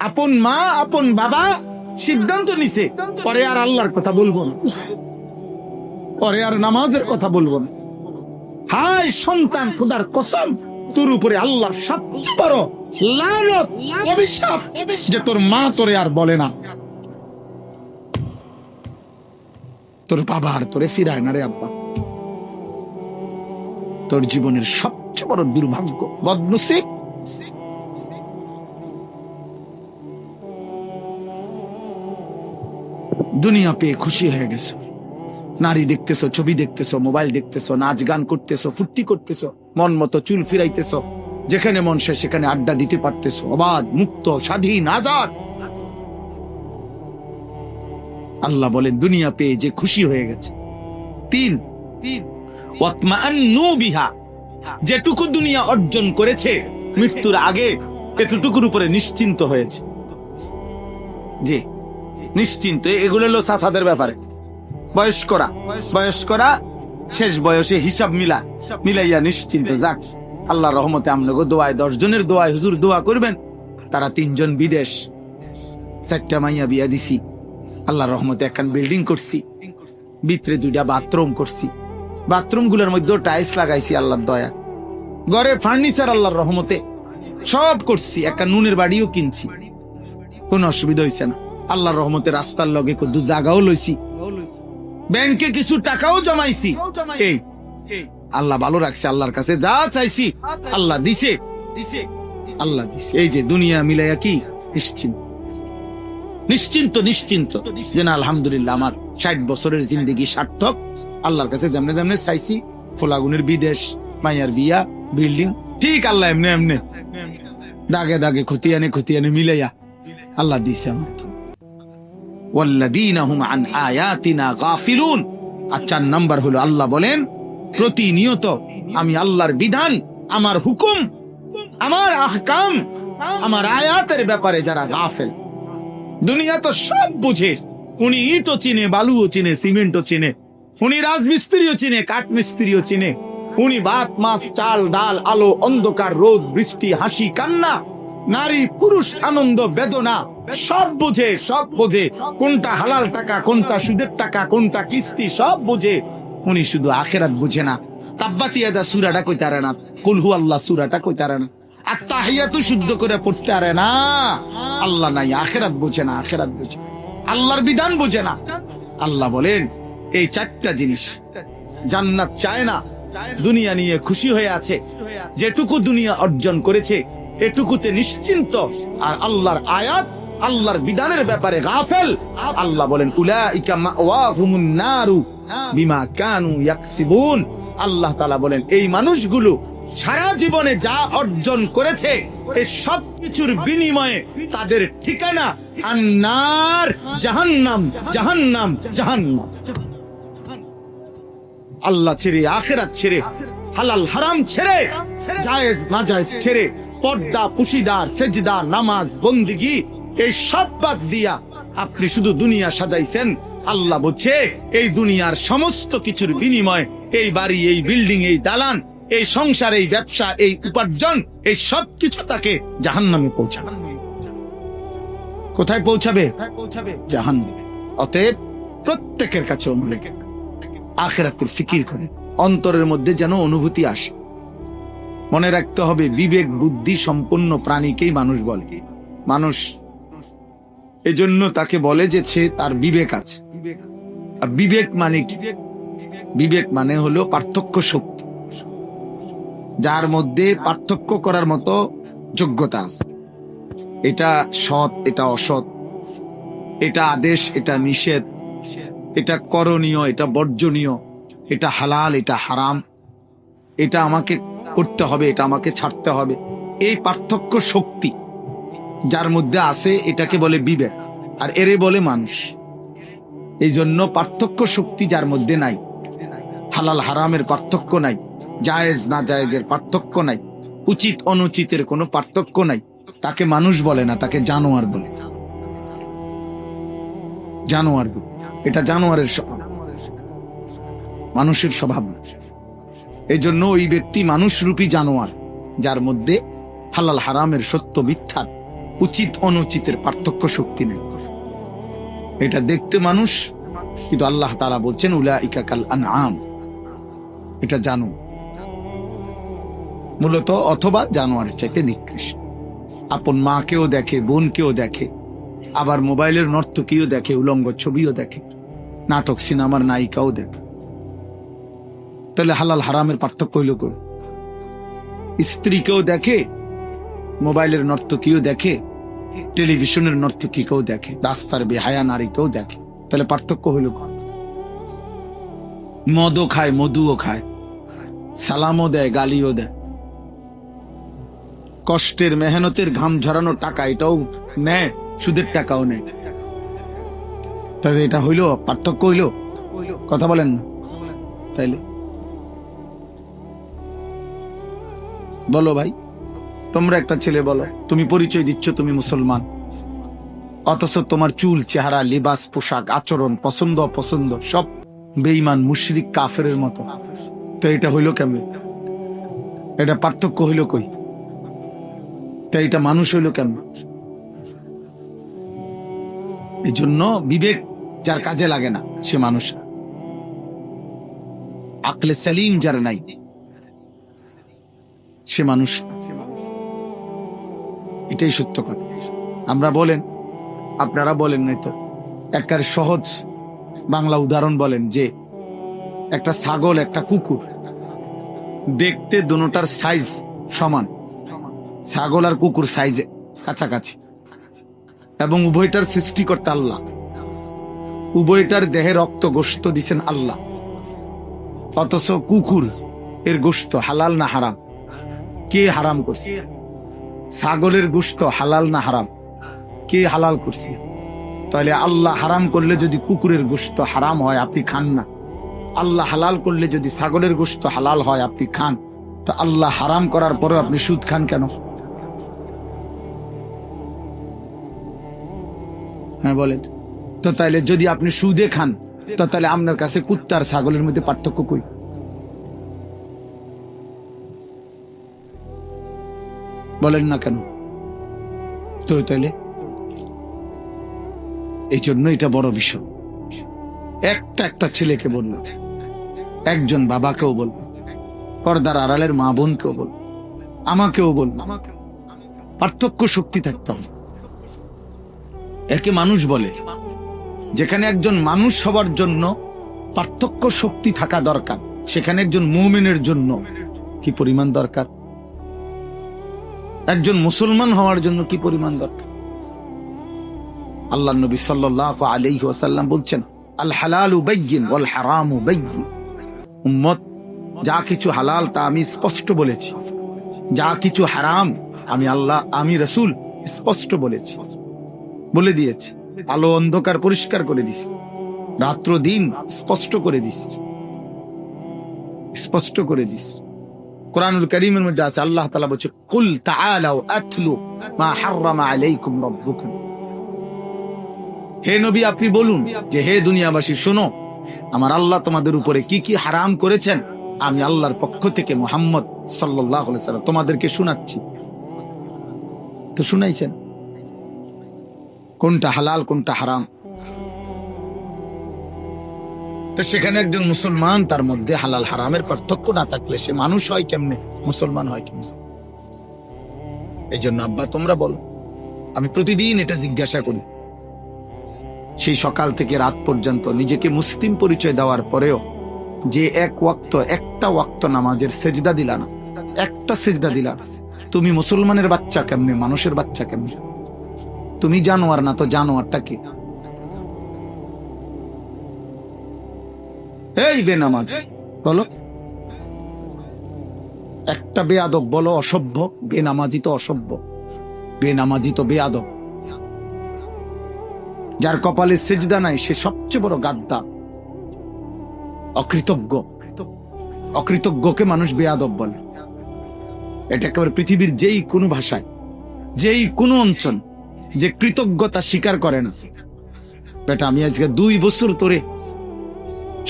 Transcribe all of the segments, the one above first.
আপন মা আপন বাবা সিদ্ধান্ত নিছে পরে আর আল্লাহর কথা বলবো না, পরে আর নামাজের কথা বলবো না। হায় সন্তান, খোদার কসম, তোর উপরে আল্লাহর সবচেয়ে বড় লানত, অভিশাপ যে তোর মা তোরে আর বলে না, তোর বাবা আর তোরে ফিরায় না রে আব্বা। তোর জীবনের সবচেয়ে বড় দুর্ভাগ্য, বদনসিব। দুনিয়া পেয়ে খুশি হয়ে গেছো, নারী দেখতেছো, ছবি দেখতেছো, মোবাইল দেখতেছো, নাচ গান করতেছো, ফুর্তি করতেছো, মন মতো চুল ফিরাইতেছো, যেখানে মন সে সেখানে আড্ডা দিতে পারতেছো, অবাধ, মুক্ত, স্বাধীন, আজাদ। আল্লাহ বলেন দুনিয়া পেয়ে যে খুশি হয়ে গেছে। তিন, ওয়াতমাআন্নু বিহা, যেটুকু দুনিয়া অর্জন করেছে মৃত্যুর আগে এতটুকুর উপরে নিশ্চিন্ত হয়েছে। জি, নিশ্চিন্ত। এগুলো হলো চাচাদের ব্যাপারে। বয়স্করা শেষ বয়সে হিসাব মিলাইয়া নিশ্চিন্ত। যাক, আল্লাহর রহমতে আমনগো দোয়ায়, 10 জনের দোয়ায় হুজুর দোয়া করবেন, তারা 3 জন বিদেশ, 4টা মাইয়া বিয়া দিছি, আল্লাহর রহমতে একখান বিল্ডিং করছি, ভিতরে 2টা বাথরুম করছি, বাথরুম গুলোর মধ্যে টাইলস লাগাইছি আল্লাহর দয়া, ঘরে ফার্নিচার আল্লাহর রহমতে সব করছি, একটা নুনের বাড়িও কিনছি, কোনো অসুবিধা হয়েছে না। আল্লাহর রহমতে রাস্তার লগে কত জায়গাও লইছি, ব্যাংকে কিছু টাকাও জমাইছি। এই আল্লাহ ভালো রাখছে, আল্লাহর কাছে যা চাইছি আল্লাহ দিছে, আল্লাহ দিছে। এই যে দুনিয়া মিলাইয়া কি নিশ্চিন্ত যে না আলহামদুলিল্লাহ আমার 60 বছরের জিন্দগি সার্থক। আল্লাহর কাছে যেমনে যেমনে চাইছি, ফোলাগুনের বিদেশ, মাইয়ার বিয়া, বিল্ডিং, ঠিক আল্লাহ এমনে দাগে খতিয়ানে মিলাইয়া আল্লাহ দিছে আমাকে। ওয়াল্লাযীনা হুম আন আয়াতিনা গাফিলুন। 4 নাম্বার হলো আল্লাহ বলেন প্রতিনিয়ত আমি আল্লাহর বিধান, আমার হুকুম, আমার আহকাম, আমার আয়াতের ব্যাপারে যারা গাফেল। দুনিয়া তো সব বুঝে, উনি ইটও চিনে, বালুও চিনে, সিমেন্টও চিনে, উনি রাজমিস্ত্রিও চিনে, কাঠমিস্ত্রিও চিনে, উনি ভাত মাছ চাল ডাল, আলো অন্ধকার, রোদ বৃষ্টি, হাসি কান্না, নারী পুরুষ, আনন্দ বেদনা সব বোঝে, কোনটা হালাল টাকা, কোনটা সুদের টাকা, কোনটা কিস্তি, সব বোঝে। উনি শুধু আখেরাত বুঝে না। তাব্বাত ইয়াদা সূরাটা কইতে পারে না, কুল হু আল্লাহ সূরাটা কইতে পারে না, আত্তাহিয়াতু শুদ্ধ করে পড়তে পারে না। আল্লাহ নাই, আখেরাত বুঝে না, আল্লাহর বিধান বুঝে না। আল্লাহ বলেন এই 4টা জিনিস, জান্নাত চায় না, দুনিয়া নিয়ে খুশি হয়ে আছে, যেটুকু দুনিয়া অর্জন করেছে এটুকুতে নিশ্চিন্ত, আর আল্লাহর আয়াত, আল্লাহর বিধানের ব্যাপারে গাফেল। আল্লাহ বলেন উলাইকা মাওয়াহুমুন নারু বিমা কানু ইয়াকসিবুন। আল্লাহ তাআলা বলেন এই মানুষগুলো সারা জীবনে যা অর্জন করেছে এই সব কিছুর বিনিময়ে তাদের ঠিকানা আন্নার, জাহান্নাম। আল্লাহ ছেড়ে, আখিরাত ছেড়ে, হালাল হারাম ছেড়ে, জায়েজ নাজায়েজ ছেড়ে, পর্দা পুশিদার, সেজদা, নামাজ, বন্দিগি এই সব বাদ দিয়া আপনি শুধু দুনিয়া সাজাইছেন। আল্লাহ বলছে এই দুনিয়ার সমস্ত কিছুর বিনিময়, এই বাড়ি, এই বিল্ডিং, এই দালান, এই সংসার, এই ব্যবসা, এই উপার্জন, এই সব কিছু তাকে জাহান্নামে পৌঁছাবে। কোথায় পৌঁছাবে? জাহান্নামে। অতএব প্রত্যেকের কাছে অনুলেখ আখিরাতের ফিকির করে অন্তরের মধ্যে যেন অনুভূতি আসে। মনে রাখতে হবে বিবেক বুদ্ধি সম্পন্ন প্রাণীকেই মানুষ বলে। মানুষ এজন্য তাকে বলে যে সে তার বিবেক আছে। আর বিবেক মানে কি? বিবেক মানে হলো পার্থক্য শক্তি, যার মধ্যে পার্থক্য করার মতো যোগ্যতা আছে। এটা সৎ, এটা অসৎ, এটা আদেশ, এটা নিষেধ, এটা করণীয়, এটা বর্জনীয়, এটা হালাল, এটা হারাম, এটা আমাকে করতে হবে, এটা আমাকে ছাড়তে হবে। এই পার্থক্য শক্তি যার মধ্যে আছে এটাকে বলে বিবেক, আর এরে বলে মানুষ। এই জন্য পার্থক্য শক্তি যার মধ্যে নাই, হালাল হারামের পার্থক্য নাই, জায়েজ না জায়েজের পার্থক্য নাই, উচিত অনুচিতের কোনো পার্থক্য নাই, তাকে মানুষ বলে না, তাকে জানোয়ার বলে। জানোয়ার, এটা জানোয়ারের স্বভাব, মানুষের স্বভাব না। এই জন্য ওই ব্যক্তি মানুষরূপী জানোয়ার, যার মধ্যে হালাল হারামের সত্য মিথ্যার উচিত অনুচিতের পার্থক্য শক্তি নেই। এটা দেখতে মানুষ, কিন্তু আল্লাহ তাআলা বলছেন উলাইকা কাল আনআম, এটা জানো মূলত, অথবা জানোয়ার চাইতে নিকৃষ্ট। আপন মাকেও দেখে, বোনকেও দেখে, আবার মোবাইলের নর্তকীও দেখে, উলঙ্গ ছবিও দেখে, নাটক সিনেমার নায়িকাও দেখে। তাহলে হালাল হারামের পার্থক্য হইল কই? স্ত্রীকেও দেখে, মোবাইলের নর্তকীও দেখে, টেলিভিশনের নর্তকীকেও দেখে, রাস্তার বেহায়া নারীকেও দেখে। তাহলে পার্থক্য হইল কই? মদও খায়, মধুও খায়, সালামও দেয়, গালিও দেয়, কষ্টের মেহনতের ঘাম ঝরানো টাকা এটাও নেয়, সুদের টাকাও নেয়। তাহলে এটা হইল পার্থক্য? হইল? কথা বলেন না। তাইলে বলো ভাই, তোমরা একটা ছেলে বলো, তুমি পরিচয় দিচ্ছ তুমি মুসলমান, অথচ তোমার চুল, চেহারা, লিবাস, পোশাক, আচরণ, পছন্দ অপছন্দ সব বেঈমান, মুশরিক, কাফেরের মতো। তো এটা হইল কেমন? এটা পার্থক্য হইল কই? তাই এটা মানুষ হইল কেমন? এই জন্য বিবেক যার কাজে লাগে না সে মানুষ, আকলে সালিম যার নাই সে মানুষ। এটাই সত্য কথা। আমরা বলেন, আপনারা বলেন নাই তো, একটা সহজ বাংলা উদাহরণ বলেন যে একটা ছাগল, একটা কুকুর, দেখতে দুটোটার সাইজ সমান, ছাগল আর কুকুর সাইজে কাছাকাছি, এবং উভয়টার সৃষ্টিকর্তা আল্লাহ, উভয়টার দেহে রক্ত গোশত দিছেন আল্লাহ, অথচ কুকুর এর গোশত হালাল না হারাম? কে হারাম করছে? ছাগলের গোশত হালাল না হারাম? কে হালাল করছে? তাহলে আল্লাহ হারাম করলে যদি কুকুরের গোশত হারাম হয়, আপনি খান না। আল্লাহ হালাল করলে যদি ছাগলের গোশত হালাল হয়, আপনি খান। তো আল্লাহ হারাম করার পরেও আপনি সুদ খান কেন? হ্যাঁ বলেন তো। তাইলে যদি আপনি সুদে খান, তো তাহলে আপনার কাছে কুত্তা আর ছাগলের মধ্যে পার্থক্য কই? বলেন না কেন? তো তাইলে এই জন্য এটা বড় বিষয়। একটা ছেলেকে বলল, একজন বাবাকেও বলল, পর্দার আড়ালের মা বোনকেও বলল, আমাকেও বলল, পার্থক্য শক্তি থাকতে হবে। একে মানুষ বলে। যেখানে একজন মানুষ হওয়ার জন্য পার্থক্য শক্তি থাকা দরকার, সেখানে একজন মুমিনের জন্য কি পরিমাণ দরকার? একজন মুসলমান হওয়ার জন্য কি পরিমাণ দরকার? আল্লাহ নবী সাল্লাল্লাহু আলাইহি ওয়াসাল্লাম বলছেন, আল হালালু বাইয়িন ওয়াল হারামু বাইয়িন। উম্মত, যা কিছু হালাল তা আমি স্পষ্ট বলেছি, যা কিছু হারাম আমি আল্লাহ, আমি রাসূল স্পষ্ট বলেছি, বলে দিয়েছি। আলো অন্ধকার পরিষ্কার করে দিছি, রাত্র দিন স্পষ্ট করে দিছি, স্পষ্ট করে দিছি। কুরআনুল কারীমের মধ্যে আছে, আল্লাহ তাআলা বলেছে, কুল তাআলাউ আতলু মা হাররামা আলাইকুম রাব্বুকুম। হে নবী, আপনি বলুন যে হে দুনিয়াবাসী, শোনো আমার আল্লাহ তোমাদের উপরে কি কি হারাম করেছেন, আমি আল্লাহর পক্ষ থেকে মুহাম্মদ সাল্লাল্লাহু আলাইহি ওয়াসাল্লাম তোমাদেরকে শোনাচ্ছি। তো শুনাইছেন কোনটা হালাল কোনটা হারাম। তো সেখানে একজন মুসলমান, তার মধ্যে হালাল হারামের পার্থক্য না থাকলে সে মানুষ হয় কেমনে, মুসলমান হয় কেমনে? এই জন্য আব্বা তোমরা বলো, আমি প্রতিদিন এটা জিজ্ঞাসা করি, সেই সকাল থেকে রাত পর্যন্ত নিজেকে মুসলিম পরিচয় দেওয়ার পরেও যে একটা ওয়াক্ত নামাজের সেজদা দিলা না, একটা সেজদা দিলা না, তুমি মুসলমানের বাচ্চা কেমনে, মানুষের বাচ্চা কেমনে? তুমি জানোয়ার না তো জানোয়ারটা কি? এই বেনামাজ বলো, একটা বেয়াদব বলো অসভ্য, বেনামাজি তো অসভ্য, বেনামাজি তো বেয়াদব। যার কপালে সেজদা নাই সে সবচেয়ে বড় গাদ্দা, অকৃতজ্ঞ। অকৃতজ্ঞকে মানুষ বেয়াদব বলে। এটা একেবারে পৃথিবীর যেই কোনো ভাষায়, যেই কোনো অঞ্চল যে কৃতজ্ঞতা স্বীকার করে না, বেটা আমি আজকে 2 বছর তোরে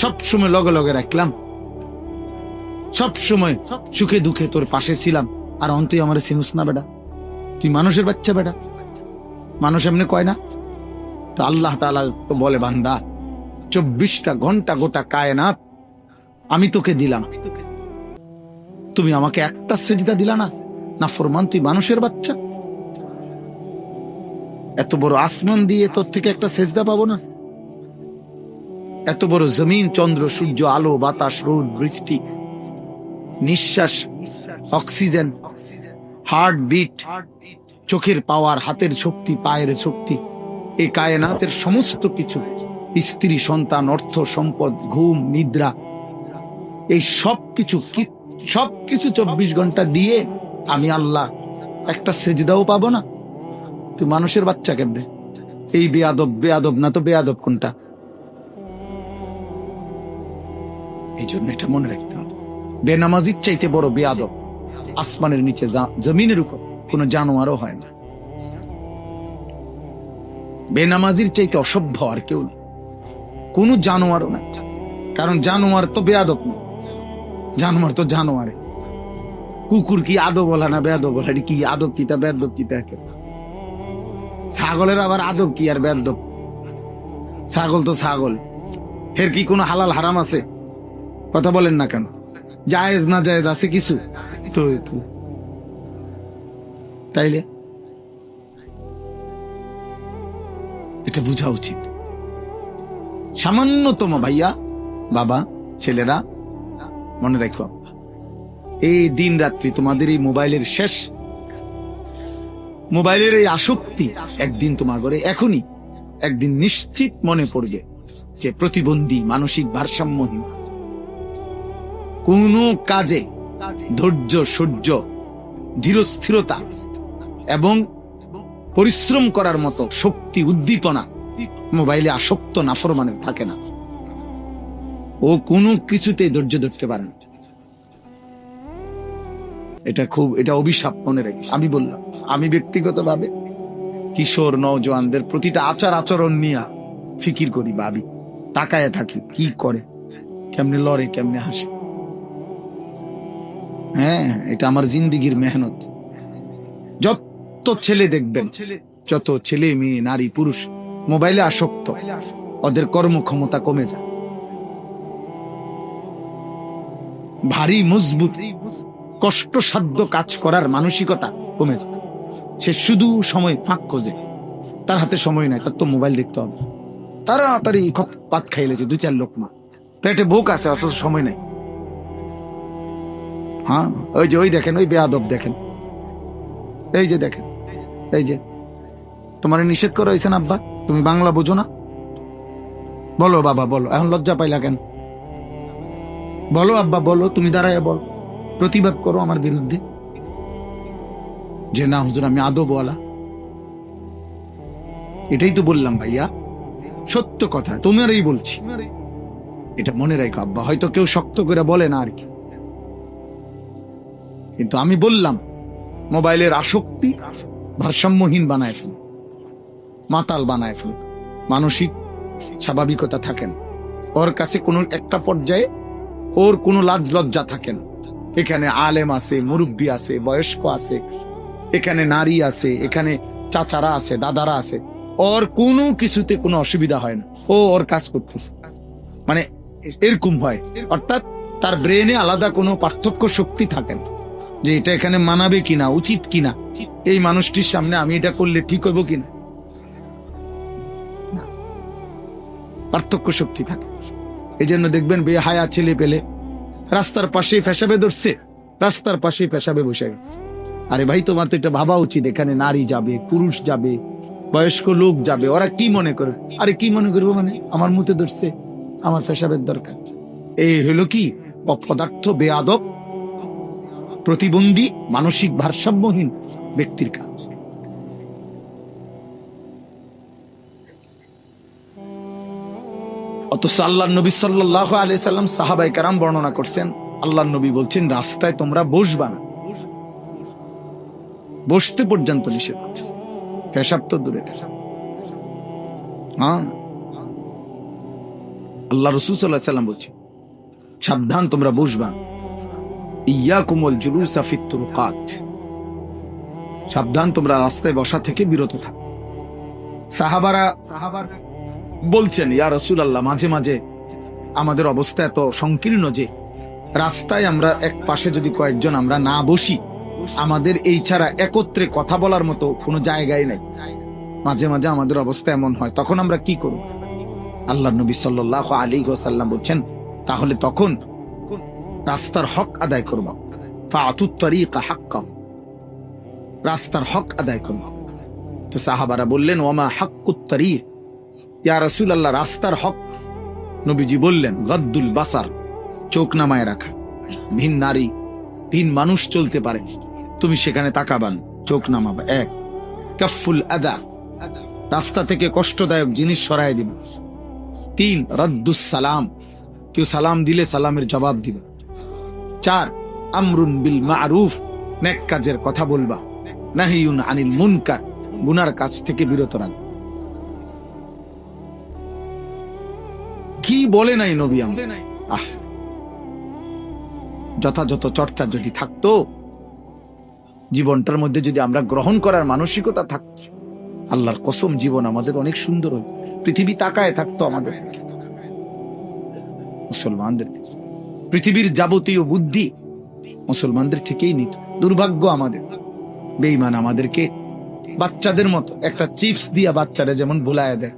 সবসময় লগে লগে রাখলাম, সবসময় সুখে দুঃখে তোর পাশে ছিলাম, আর অন্তই আমার চিনুস না বেটা, তুই মানুষের বাচ্চা বেটা, মানুষ এমনি কয় না? তো আল্লাহ তাআলা তো বলে, বান্দা 24টা ঘন্টা গোটা কায়নাত আমি তোকে দিলাম, তুমি আমাকে একটা সেজদা দিলা না? নাফরমান তুই মানুষের বাচ্চা, এত বড় আসমান দিয়ে তোর থেকে একটা সেজদা পাবো না? এত বড় জমিন, চন্দ্র সূর্য, আলো বাতাস, রোদ বৃষ্টি, নিঃশ্বাস, অক্সিজেন, হার্ট বিট, চোখের পাওয়ার, হাতের শক্তি, পায়ের শক্তি, এই কায়নাতের সমস্ত কিছু, স্ত্রী সন্তান, অর্থ সম্পদ, ঘুম নিদ্রা, এই সবকিছু 24 ঘন্টা দিয়ে আমি আল্লাহ একটা সেজদাও পাবো না? তুই মানুষের বাচ্চা কেমনে? এই বেয়াদব না তো বেয়াদব কোনটা? এই জন্য এটা মনে রাখতে হবে, বেনামাজির চাইতে বড় বেয়াদব আসমানের নিচে জমিনের উপর কোন জানোয়ারও হয় না। বেনামাজির চাইতে অসভ্য আর কেউ নেই, কোন জানোয়ারও না। কারণ জানোয়ার তো বেয়াদব না, জানোয়ার তো জানোয়ারে। কুকুর কি আদব বলা না বেয়াদব বলা? কি আদব কি তা বেয়াদব কি তা? ছাগলের আবার আদব কি আর বেয়াদব? ছাগল তো ছাগল, এর কি কোনো হালাল হারাম আছে? কথা বলেন না কেন? জায়েজ না জায়েজ আছে কিছু? তো তাইলে এটা বোঝা উচিত। সামান্যতম ভাইয়া, বাবা, ছেলেরা মনে রাখো, এই দিন রাত্রি তোমাদের এই মোবাইলের শেষ, মোবাইলের এই আসক্তি একদিন তোমাদের এখনই একদিন নিশ্চিত মনে পড়বে যে প্রতিবন্ধী, মানসিক ভারসাম্যহীন, কোন কাজে ধৈর্য, সহ্য, ধীরস্থিরতা এবং পরিশ্রম করার মতো শক্তি, উদ্দীপনা মোবাইলে আসক্ত নাফরমানের থাকে না। ও কোনো কিছুতে ধৈর্য ধরতে পারে না। এটা অভিশাপ, মনে রাখি। আমি বললাম, আমি ব্যক্তিগতভাবে কিশোর নওজোয়ানদের প্রতিটা আচার আচরণ নিয়ে ফিকির করি, ভাবি, তাকায় থাকি, কি করে, কেমনে লড়ে, কেমনে হাসে। হ্যাঁ, এটা আমার জিন্দিগির মেহনত। যত ছেলে দেখবেন, যত ছেলে মেয়ে, নারী পুরুষ মোবাইলে আসক্ত, ওদের কর্মক্ষমতা কমে যায়, ভারী মজবুত কষ্টসাধ্য কাজ করার মানসিকতা কমে যায়। সে শুধু সময় ফাঁক খোঁজে, তার হাতে সময় নাই, তার তো মোবাইল দেখতে হবে। তাড়াতাড়ি পাত খাইলেছে 2-4 লোকমা, পেটে ভোক আছে, অথচ সময় নাই। হ্যাঁ, ওই দেখেন, ওই বেয়াদব দেখেন, এই যে দেখেন, এই যে তোমার নিষেধ করা হয়েছে না আব্বা, তুমি বাংলা বোঝো না? বলো বাবা, বলো, এখন লজ্জা পাইলা কেন? বলো আব্বা, বলো, তুমি দাঁড়ায় বল, প্রতিবাদ করো আমার বিরুদ্ধে, যে না হুজুর আমি আদবওয়ালা। এটাই তো বললাম ভাইয়া, সত্য কথা তোমারই বলছি। এটা মনে রাখো আব্বা, হয়তো কেউ শক্ত করে বলে না আর কি, কিন্তু আমি বললাম মোবাইলের আসক্তি ভারসাম্যহীন বানায় ফেল, মাতাল বানায় ফেল, মানসিক স্বাভাবিকতা থাকেন ওর কাছে, কোনো একটা পর্যায়ে ওর কোনো লাজ লজ্জা থাকেন। এখানে আলেম আছে, মুরব্বী আছে, বয়স্ক আছে, এখানে নারী আছে, এখানে চাচারা আছে, দাদারা আছে, ওর কোনো কিছুতে কোনো অসুবিধা হয় না, ও ওর কাজ করতেছে, মানে এরকম হয়। অর্থাৎ তার ব্রেনে আলাদা কোনো পার্থক্য শক্তি থাকে না, যে এটা এখানে মানাবে কিনা, উচিত কিনা, এই মানুষটির সামনে আমি এটা করলে ঠিক হইব কিনা, পার্থক্য শক্তি থাকে। এই জন্য দেখবেন বেহায়া ছেলে পেলে রাস্তার পাশে পেশাবে ধরছে, রাস্তার পাশে পেশাবে বসে গেছে। আরে ভাই, তোমার তো এটা ভাবা উচিত, এখানে নারী যাবে, পুরুষ যাবে, বয়স্ক লোক যাবে, ওরা কি মনে করে? আরে কি মনে করবো, মানে আমার মুতে ধরছে, আমার পেশাবের দরকার। এই হলো কি অপদার্থ, বেয়াদব, প্রতিবন্ধী, মানসিক ভারসাম্যহীন ব্যক্তির কাজ। অথচ আল্লাহ নবী সাল্লাল্লাহু আলাইহি সাল্লাম, সাহাবায়ে কেরাম বর্ণনা করছেন, আল্লাহ নবী বলছেন রাস্তায় তোমরা বসবা না, বসতে পর্যন্ত নিষেধ করছে, পেশাব তো দূরে থাকে। হ্যাঁ, আল্লাহ রাসূল সাল্লাল্লাহু আলাইহি সাল্লাম বলছেন সাবধান, তোমরা বসবা, ইয়াকুমুল জুলুসা ফিত তুরকাত, সাবধান তোমরা রাস্তায় বসা থেকে বিরত থাকো। সাহাবারা বলছেন, ইয়া রাসূলুল্লাহ, মাঝে মাঝে আমাদের অবস্থা এত সংকীর্ণ যে রাস্তায় আমরা এক পাশে যদি কয়েকজন আমরা না বসি, আমাদের এই ছাড়া একত্রে কথা বলার মতো কোনো জায়গায় নাই। মাঝে মাঝে আমাদের অবস্থা এমন হয়, তখন আমরা কি করব? আল্লাহর নবী সাল্লাল্লাহু আলাইহি ওয়াসাল্লাম বলছেন, তাহলে তখন রাস্তার হক আদায় করব। ফাআতুত তারিকা হাক্কাহু, রাস্তার হক আদায় করব। তো সাহাবারা বললেন, ওমা হাক্কুত তারিক ইয়া রাসূলুল্লাহ, রাস্তার হক? নবীজি বললেন, গদ্দুল বাসার, চোখ নামায় রাখা। ভিন নারী ভিন মানুষ চলতে পারে, তুমি সেখানে তাকাবান, চোখ নামাবা। এক, কাফুল আদা, রাস্তা থেকে কষ্টদায়ক জিনিস সরায় দিবে। তিন, রদ্দুস সালাম, কেউ সালাম দিলে সালামের জবাব দিবে। চার, আমরুন বিল মারুফ, নেক কাজের কথা বলবা। নাহিয়ুন আনিল মুনকার, গুনার কাজ থেকে বিরত রাখবা। কি বলে নাই নবী আমাদের? আহ, যথাযথ চর্চা যদি থাকতো, জীবনটার মধ্যে যদি আমরা গ্রহণ করার মানসিকতা থাকতো, আল্লাহর কসম জীবন আমাদের অনেক সুন্দর হতো। পৃথিবী তাকায় থাকতো আমাদের, মুসলমানদের। পৃথিবীর যাবতীয় বুদ্ধি মুসলমানদের থেকেই নিত। দুর্ভাগ্য আমাদের, বেঈমান আমাদেরকে বাচ্চাদের মতো একটা চিপস দিয়া বাচ্চারা যেমন ভুলায় দেয়,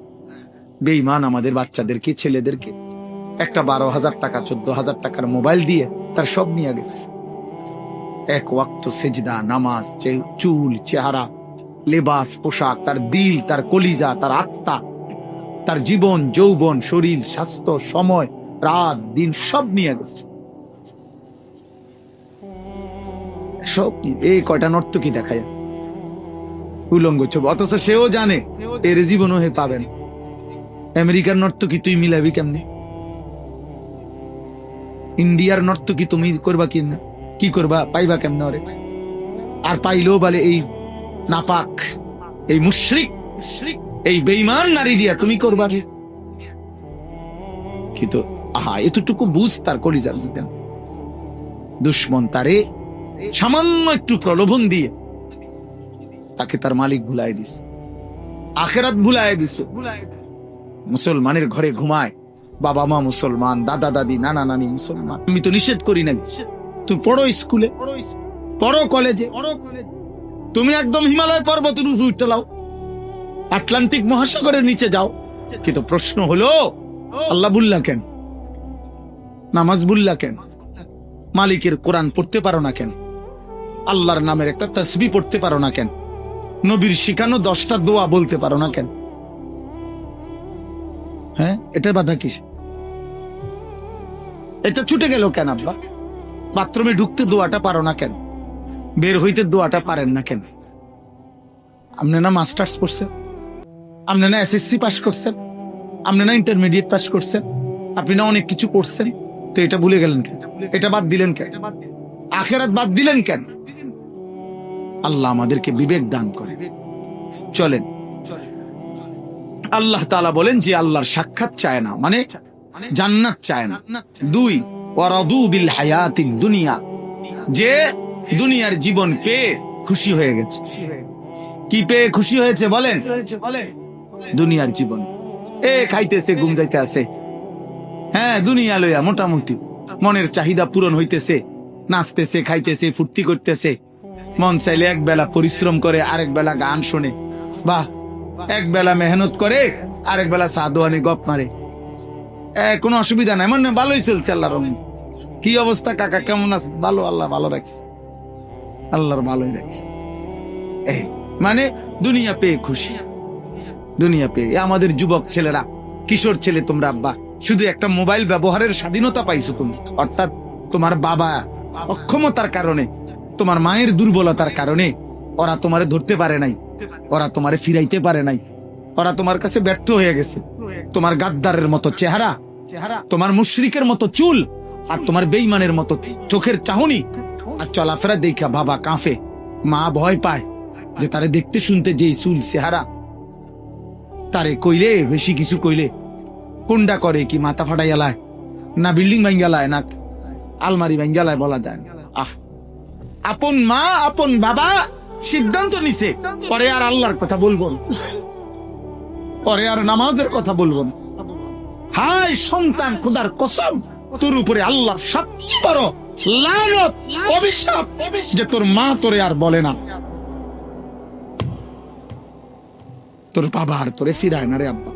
বেঈমান আমাদের বাচ্চাদেরকে, ছেলেদেরকে একটা 12,000 টাকা 14,000 টাকার মোবাইল দিয়ে তার সব নিয়ে গেছে। এক ওয়াক্ত সেজদা, নামাজ, চুল, চেহারা, লেবাস, পোশাক, তার দিল, তার কলিজা, তার আত্মা, তার জীবন, যৌবন, শরীর, স্বাস্থ্য, সময়, রাত, দিন সব নিয়ে গেছে। সব এই কয়টা নর্তকী দেখায় উলঙ্গ ছবি, অথচ সেও জানে এর জীবনও হে পাবেন। আমেরিকার নর্তকী তুই মিলাবি কেমনে? ইন্ডিয়ার নর্তকী তুমি করবা কি করবা? পাইবা কেমনে ওরে? আর পাইলেও বলে এই নাপাক, এই মুশরিক, এই বেঈমান নারী দিয়া তুমি করবা কি? কিন্তু আহা, এতটুকু বুঝ তার কলিজার মধ্যে। দুশ্মন তারে সামান্য একটু প্রলোভন দিয়ে তাকে তার মালিক ভুলাই দিছে, আখেরাত ভুলাই দিছে। মুসলমানের ঘরে ঘুমায়, বাবা মা মুসলমান, দাদা দাদি, নানা নানি মুসলমান। আমি তো নিষেধ করি নাই, তুমি পড়ো স্কুলে, পড়ো কলেজে, তুমি একদম হিমালয় পর্বতের উপরে উঠে লাও, আটলান্টিক মহাসাগরের নিচে যাও। কিন্তু প্রশ্ন হলো, আল্লাহ বুল্লা কেন? নামাজ বুল্লা কেন? মালিকের কোরআন পড়তে পারো না কেন? আল্লাহর নামের একটা তাসবিহ পড়তে পারো না কেন? নবীর শিখানো 10টা দোয়া বলতে পারো না কেন? হ্যাঁ, এটার বাধা কি? এটা ছুটে গেল কেন? আব্বা, বাথরুমে ঢুকতে দোয়াটা পারো না কেন? বের হইতে দোয়াটা পারেন না কেন? আপনি না মাস্টার্স পড়ছেন, আপনি না এসএসসি পাস করছেন, আপনি না ইন্টারমিডিয়েট পাস করছেন, আপনি না অনেক কিছু করছেন, তো এটা ভুলে গেলেন কেন? এটা বাদ দিলেন কেন? আখেরাত বাদ দিলেন কেন? আল্লাহ আমাদেরকে বিবেক দান করে। চলেন, আল্লাহ তাআলা বলেন যে আল্লাহর সাক্ষাৎ চায় না, মানে জান্নাত চায় না। 2, ওয়ারাদু বিল হায়াতিদ দুনিয়া, যে দুনিয়ার জীবন পেয়ে খুশি হয়ে গেছে। কি পেয়ে খুশি হয়েছে বলেন? দুনিয়ার জীবন। খাইতেছে, ঘুম যাইতে আছে, হ্যাঁ, দুনিয়া লইয়া মোটামুটি মনের চাহিদা পূরণ হইতেছে, নাচতেছে, খাইতেছে, ফুর্তি করতেছে। মন চাইলে এক বেলা পরিশ্রম করে, আরেক বেলা গান শোনে, বাহ, এক বেলা মেহনত করে, আরেক বেলা সাদোয়ানি গপ মারে। কোনো অসুবিধা নাই, মানে ভালোই চলছে আল্লাহর রহমতে। কি অবস্থা কাকা, কেমন আছে? ভালো, আল্লাহ ভালো রাখছে, আল্লাহর ভালোই রাখছে। মানে দুনিয়া পেয়ে খুশি, দুনিয়া পেয়ে। আমাদের যুবক ছেলেরা, কিশোর ছেলে, তোমরা আব্বা শুধু একটা মোবাইল ব্যবহারের স্বাধীনতা পাইছো তুমি, অর্থাৎ তোমার বাবা অক্ষমতার কারণে, তোমার মায়ের দুর্বলতার কারণে ওরা তোমারে ধরতে পারে নাই, ওরা তোমারে ফিরাইতে পারে নাই, ওরা তোমার কাছে ব্যর্থ হয়ে গেছে। তোমার গাদ্দারের মতো চেহারা, তোমার মুশরিকের মতো চুল, আর তোমার বেঈমানের মতো চোখের চাহনি আর চলাফেরা দেখা বাবা কাঁপে, মা ভয় পায় যে তারে দেখতে শুনতে যেই চুল চেহারা, তারে কইলে বেশি কিছু কইলে কোনটা করে কি মাথা ফাটাইয়ালায়, না বিল্ডিং ভাঙ্গালায়, না আলমারি ভাঙ্গালায়, বলা যায় না। আপন মা, আপন বাবা সিদ্ধান্ত নিছে, পরে আর আল্লাহর কথা বলবো না। পরে আর নামাজের কথা বলবো না। হায় সন্তান, খোদার কসম, তোর উপরে আল্লাহর সবচেয়ে বড় লানত, অভিশাপ যে তোর মা তোরে আর বলে না, তোর বাবা আর তোরে ফিরায় না রে আব্বা।